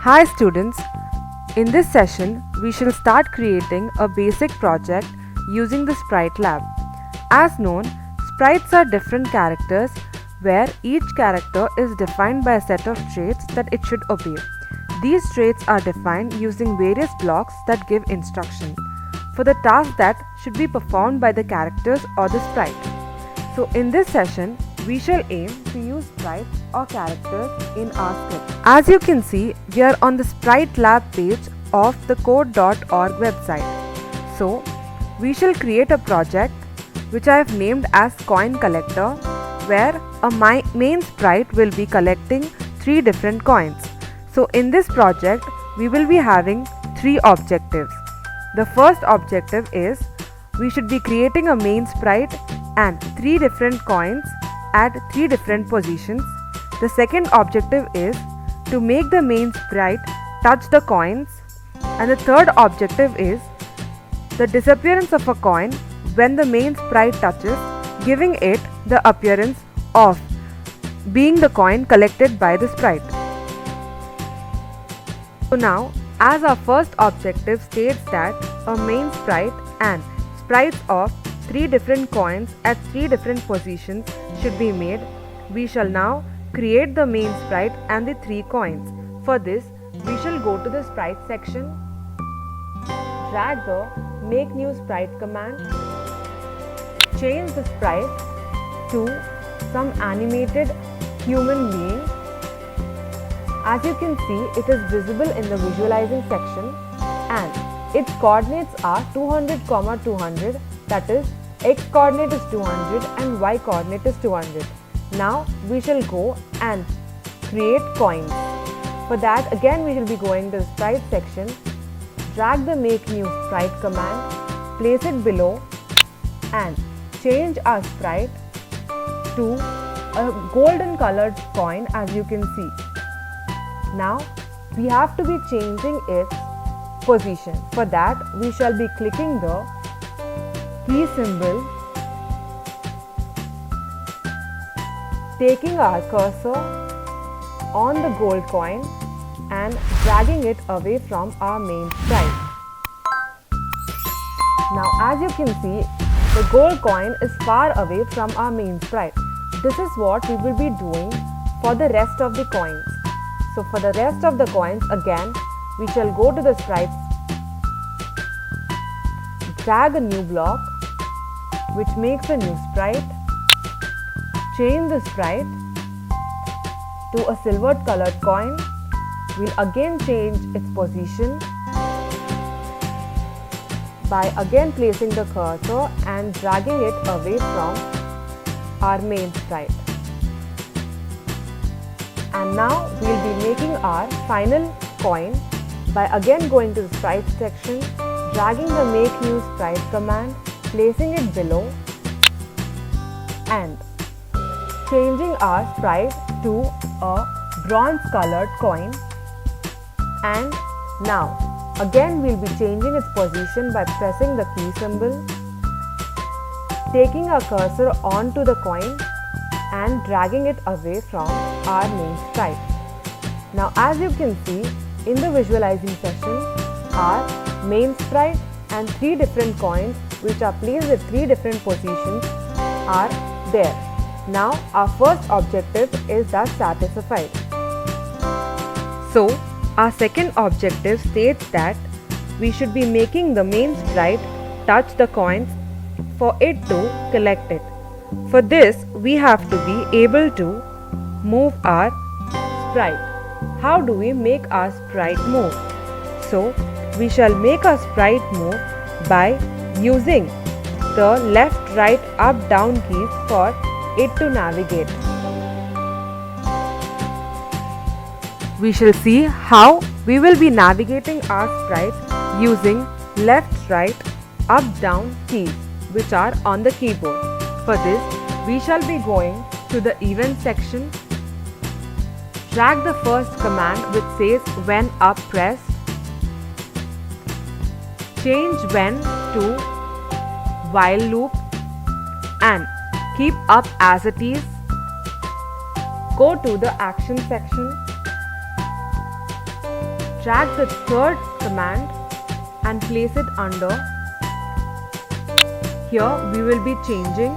Hi students, in this session we shall start creating a basic project using the Sprite Lab. As known, sprites are different characters where each character is defined by a set of traits that it should obey. These traits are defined using various blocks that give instruction for the task that should be performed by the characters or the sprite. So in this session, we shall aim to use sprites or characters in our script. As you can see, we are on the Sprite Lab page of the code.org website. So, we shall create a project which I have named as Coin Collector, where a main sprite will be collecting 3 different coins. So in this project, we will be having 3 objectives. The first objective is we should be creating a main sprite and 3 different coins at 3 different positions. The second objective is to make the main sprite touch the coins, and the third objective is the disappearance of a coin when the main sprite touches, giving it the appearance of being the coin collected by the sprite. So now, as our first objective states that a main sprite and sprites of 3 different coins at 3 different positions should be made, we shall now create the main sprite and the 3 coins. For this, we shall go to the sprite section, drag the make new sprite command, change the sprite to some animated human being. As you can see, it is visible in the visualizing section and its coordinates are 200, 200, that is x coordinate is 200 and y coordinate is 200. Now we shall go and create coins. For that, again we shall be going to the sprite section, drag the make new sprite command, place it below and change our sprite to a golden colored coin, as you can see. Now we have to be changing its position. For that, we shall be clicking the key symbol, taking our cursor on the gold coin and dragging it away from our main sprite. Now as you can see, the gold coin is far away from our main sprite. This is what we will be doing for the rest of the coins. So for the rest of the coins, again we shall go to the sprites, drag a new block which makes a new sprite, change the sprite to a silver colored coin. We'll again change its position by again placing the cursor and dragging it away from our main sprite. And now we'll be making our final coin by again going to the sprite section, dragging the make new sprite command, placing it below and changing our sprite to a bronze colored coin. And now again we'll be changing its position by pressing the key symbol, taking our cursor onto the coin and dragging it away from our main sprite. Now as you can see in the visualizing session, our main sprite and 3 different coins which are placed at 3 different positions are there. Now our first objective is thus satisfied. So our second objective states that we should be making the main sprite touch the coins for it to collect it. For this, we have to be able to move our sprite. How do we make our sprite move? So we shall make our sprite move by using the left, right, up, down keys for it to navigate. We shall see how we will be navigating our sprite using left, right, up, down keys which are on the keyboard. For this, we shall be going to the event section, drag the first command which says when up pressed, change when to while loop and keep up as it is. Go to the action section, drag the third command and place it under. Here we will be changing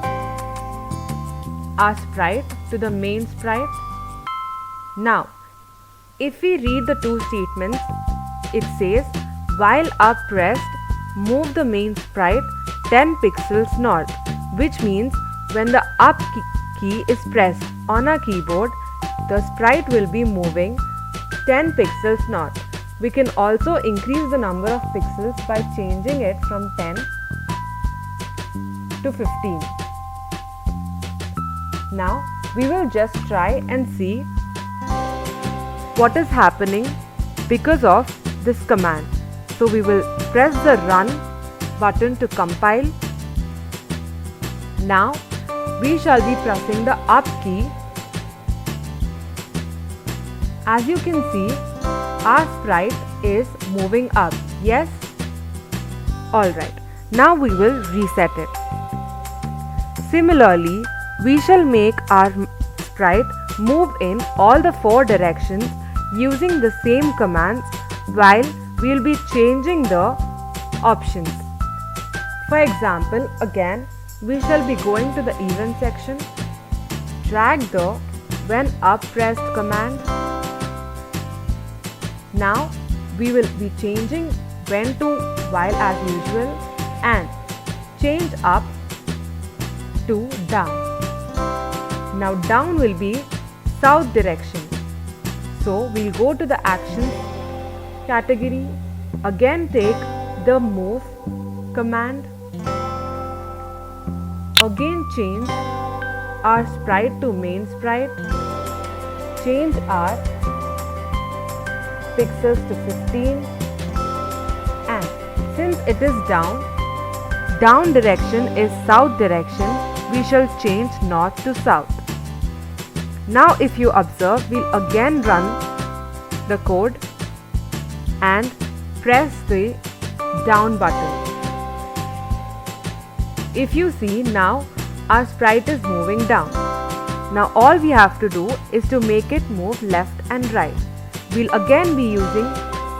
our sprite to the main sprite. Now, if we read the two statements, it says, while up pressed, move the main sprite 10 pixels north, which means when the up key is pressed on our keyboard, the sprite will be moving 10 pixels north. We can also increase the number of pixels by changing it from 10 to 15. Now we will just try and see what is happening because of this command. So we will press the run button to compile. Now we shall be pressing the up key. As you can see, our sprite is moving up. Yes? Alright. Now we will reset it. Similarly, we shall make our sprite move in all the 4 directions using the same commands while we will be changing the options. For example, again, we shall be going to the event section, drag the when up pressed command. Now we will be changing when to while as usual and change up to down. Now down will be south direction. So we'll go to the actions category, again take the move command, again change our sprite to main sprite, change our pixels to 15, and since it is down direction is south direction, we shall change north to south. Now if you observe, we'll again run the code and press the down button. If you see, now our sprite is moving down. Now all we have to do is to make it move left and right. We'll again be using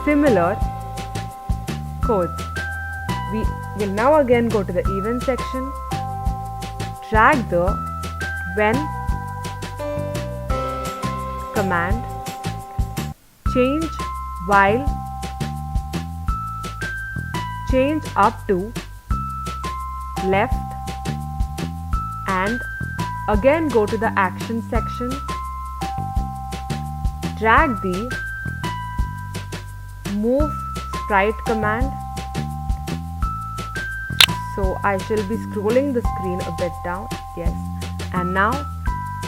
similar codes. We will now again go to the event section, drag the when command, change while, change up to left, and again go to the action section, drag the move sprite command. So I shall be scrolling the screen a bit down. Yes. And now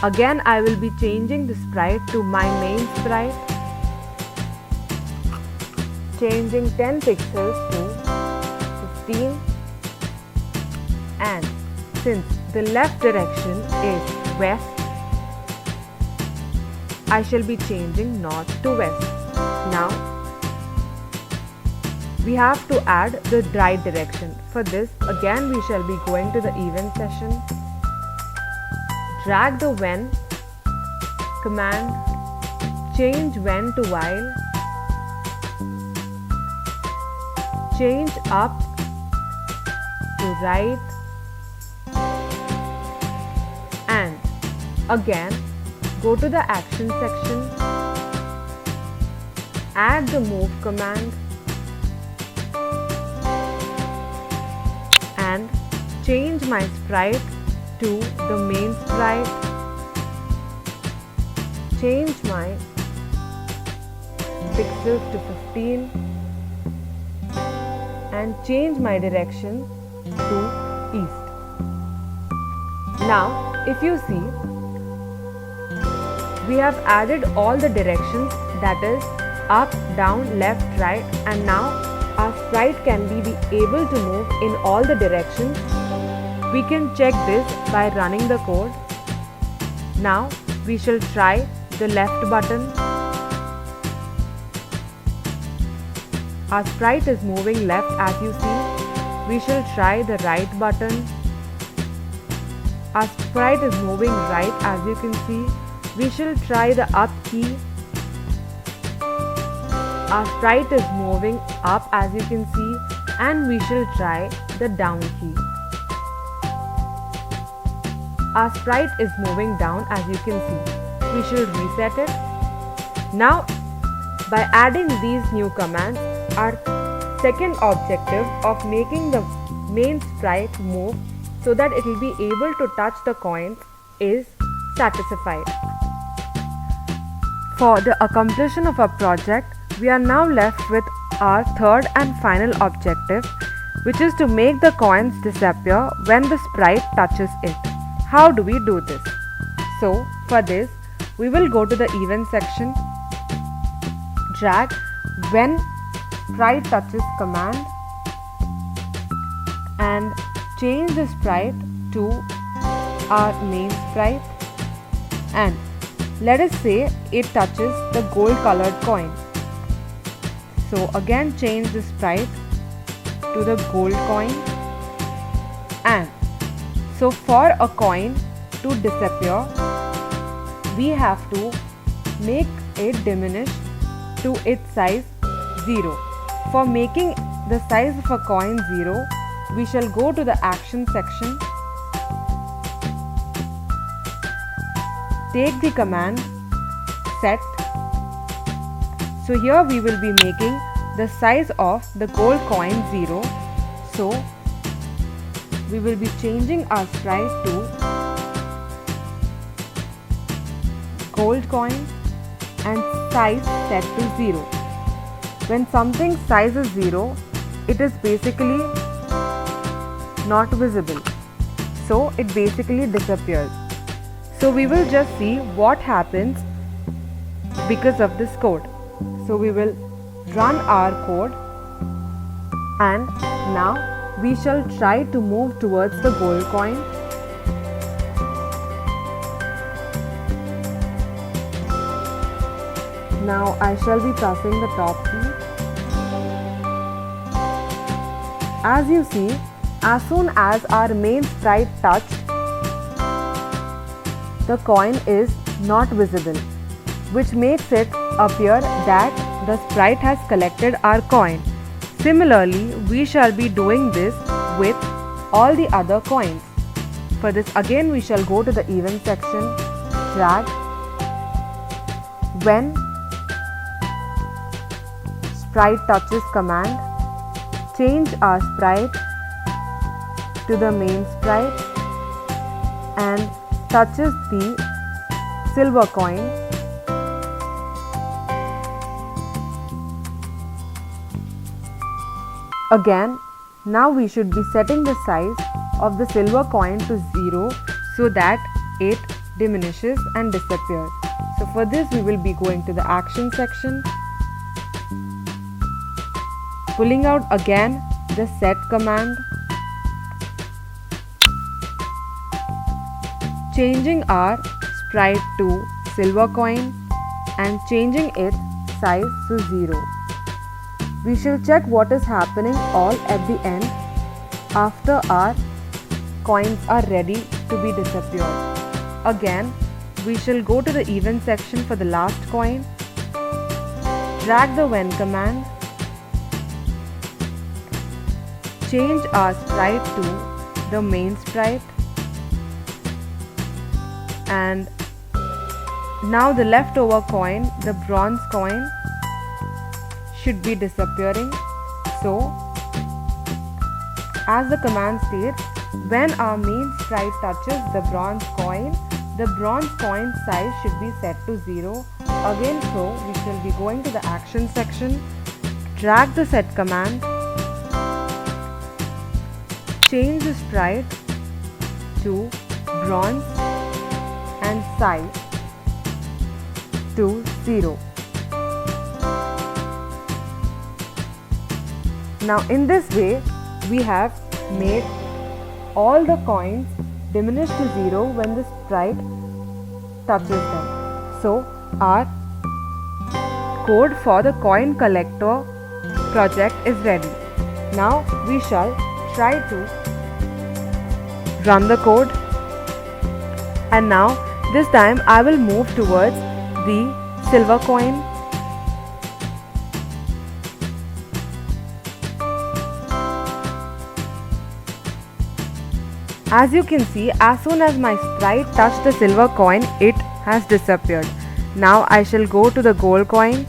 again I will be changing the sprite to my main sprite, changing 10 pixels to 15, and since the left direction is west, I shall be changing north to west. Now we have to add the right direction. For this, again we shall be going to the event session, drag the when command, change when to while, change up to right, and again go to the action section, add the move command, and change my sprite to the main sprite, change my pixels to 15, and change my direction to east. Now if you see, we have added all the directions, that is up, down, left, right, and now our sprite can be able to move in all the directions. We can check this by running the code. Now we shall try the left button. Our sprite is moving left as you see. We shall try the right button. Our sprite is moving right as you can see. We shall try the up key. Our sprite is moving up as you can see, and we shall try the down key. Our sprite is moving down as you can see. We shall reset it. Now, by adding these new commands, our second objective of making the main sprite move so that it will be able to touch the coins is satisfied. For the accomplishment of our project, we are now left with our third and final objective, which is to make the coins disappear when the sprite touches it. How do we do this? So, for this, we will go to the event section, drag when sprite touches command, and change the sprite to our main sprite, and let us say it touches the gold colored coin. So again change the sprite to the gold coin, and so for a coin to disappear, we have to make it diminish to its size 0. For making the size of a coin 0, we shall go to the action section, take the command set. So here we will be making the size of the gold coin 0. So we will be changing our sprite to gold coin and size set to 0. When something size is 0, it is basically not visible. So it basically disappears. So we will just see what happens because of this code. So we will run our code, and now we shall try to move towards the gold coin. Now I shall be pressing the top key. As you see, as soon as our main sprite touched, the coin is not visible, which makes it appear that the sprite has collected our coin. Similarly, we shall be doing this with all the other coins. For this again we shall go to the event section, drag when sprite touches command, change our sprite to the main sprite and touches the silver coin. Again, now we should be setting the size of the silver coin to 0 so that it diminishes and disappears. So for this we will be going to the action section, pulling out again the set command, changing our sprite to silver coin and changing its size to 0. We shall check what is happening all at the end after our coins are ready to be disappeared. Again, we shall go to the event section for the last coin, drag the when command, change our sprite to the main sprite, and now the leftover coin, the bronze coin, should be disappearing. So, as the command states, when our main sprite touches the bronze coin size should be set to 0. Again, so we shall be going to the action section, drag the set command, change the sprite to bronze and size to 0. Now in this way we have made all the coins diminish to 0 when the sprite touches them. So our code for the coin collector project is ready. Now we shall try to run the code, and now this time I will move towards the silver coin. As you can see, as soon as my sprite touched the silver coin, it has disappeared. Now I shall go to the gold coin.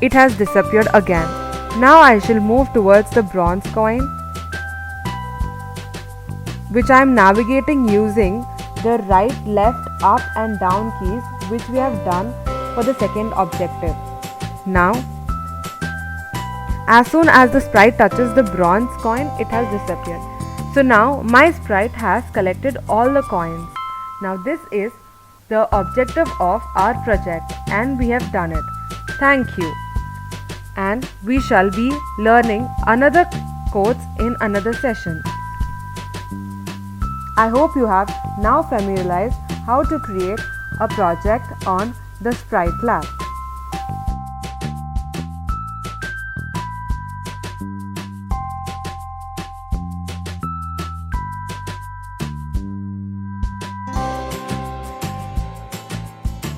It has disappeared again. Now I shall move towards the bronze coin, which I am navigating using the right, left, up and down keys, which we have done for the second objective. Now, as soon as the sprite touches the bronze coin, it has disappeared. So now my sprite has collected all the coins. Now this is the objective of our project and we have done it. Thank you. And we shall be learning another codes in another session. I hope you have now familiarized how to create a project on the Sprite Lab.